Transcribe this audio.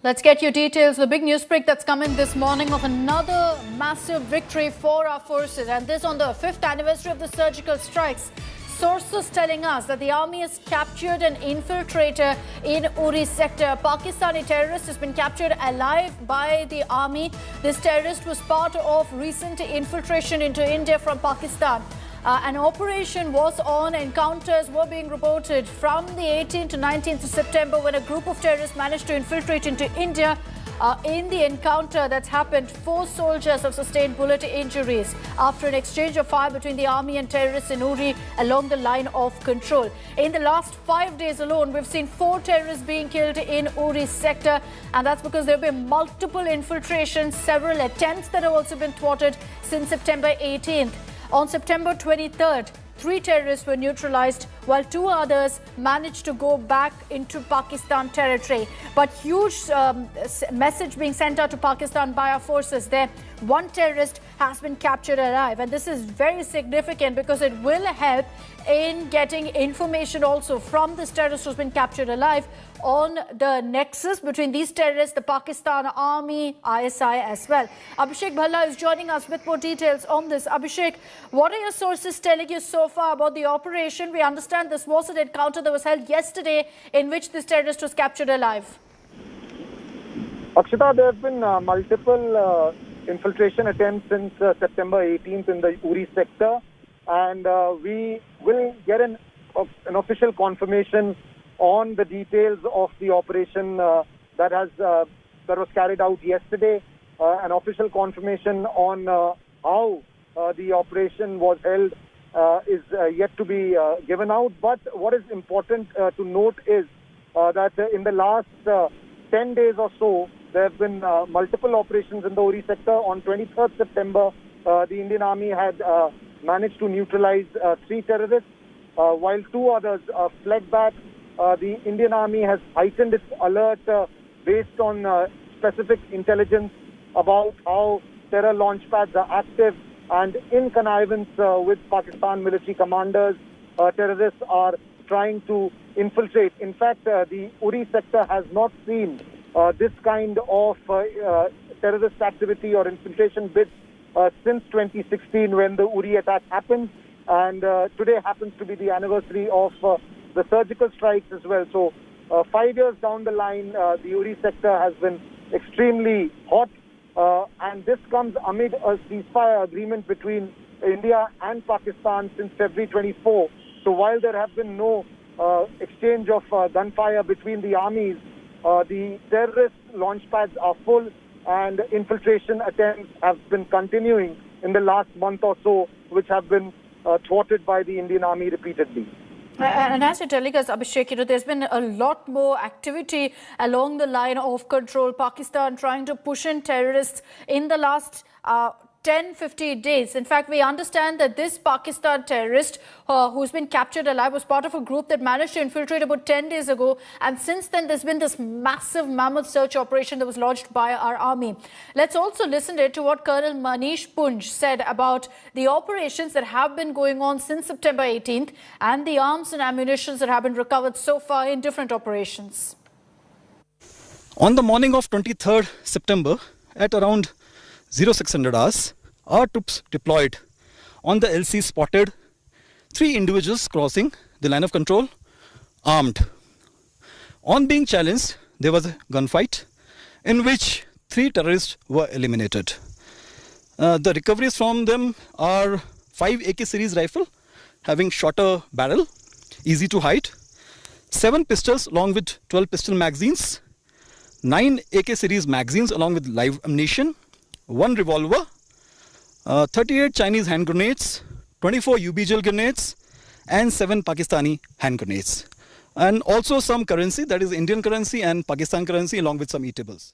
Let's get you details. The big news break that's coming this morning of another massive victory for our forces, and this on the 5th anniversary of the surgical strikes. Sources telling us that the army has captured an infiltrator in Uri sector. Pakistani terrorist has been captured alive by the army. This terrorist was part of recent infiltration into India from Pakistan. An operation was on. Encounters were being reported from the 18th to 19th of September when a group of terrorists managed to infiltrate into India. In the encounter that's happened, 4 soldiers have sustained bullet injuries after an exchange of fire between the army and terrorists in Uri along the line of control. In the last 5 days alone, we've seen 4 terrorists being killed in Uri sector, and that's because there have been multiple infiltrations, several attempts that have also been thwarted since September 18th. On September 23rd, 3 terrorists were neutralized, while 2 others managed to go back into Pakistan territory. But huge message being sent out to Pakistan by our forces there. 1 terrorist has been captured alive, and this is very significant because it will help in getting information also from this terrorist who's been captured alive on the nexus between these terrorists, the Pakistan Army, ISI as well. Abhishek Bhalla is joining us with more details on this. Abhishek, what are your sources telling you so far about the operation? We understand this was an encounter that was held yesterday in which this terrorist was captured alive. Akshita, there have been multiple infiltration attempts since September 18th in the Uri sector, and we will get an official confirmation on the details of the operation that was carried out yesterday. An official confirmation on how the operation was held is yet to be given out. But what is important to note is that in the last 10 days or so, there have been multiple operations in the Uri sector. On 23rd September, the Indian Army had managed to neutralize 3 terrorists, while 2 others fled back. The Indian Army has heightened its alert based on specific intelligence about how terror launch pads are active, and in connivance with Pakistan military commanders, terrorists are trying to infiltrate. In fact, the Uri sector has not seen this kind of terrorist activity or infiltration bits since 2016 when the Uri attack happened, and today happens to be the anniversary of the surgical strikes as well. So 5 years down the line, the Uri sector has been extremely hot, and this comes amid a ceasefire agreement between India and Pakistan since February 24. So while there have been no exchange of gunfire between the armies, the terrorist launch pads are full, and infiltration attempts have been continuing in the last month or so, which have been thwarted by the Indian Army repeatedly. And as you're telling us, Abhishek, there's been a lot more activity along the line of control. Pakistan trying to push in terrorists in the last 10-15 days. In fact, we understand that this Pakistan terrorist who's been captured alive was part of a group that managed to infiltrate about 10 days ago. And since then, there's been this massive mammoth search operation that was launched by our army. Let's also listen to what Colonel Manish Punj said about the operations that have been going on since September 18th and the arms and ammunition that have been recovered so far in different operations. On the morning of 23rd September at around 0600 hours, our troops deployed on the LC spotted 3 individuals crossing the line of control, armed. On being challenged, there was a gunfight in which 3 terrorists were eliminated. The recoveries from them are 5 AK series rifle having shorter barrel, easy to hide, 7 pistols along with 12 pistol magazines, 9 AK series magazines along with live ammunition, 1 revolver, 38 Chinese hand grenades, 24 UB gel grenades, and 7 Pakistani hand grenades. And also some currency, that is Indian currency and Pakistan currency, along with some eatables.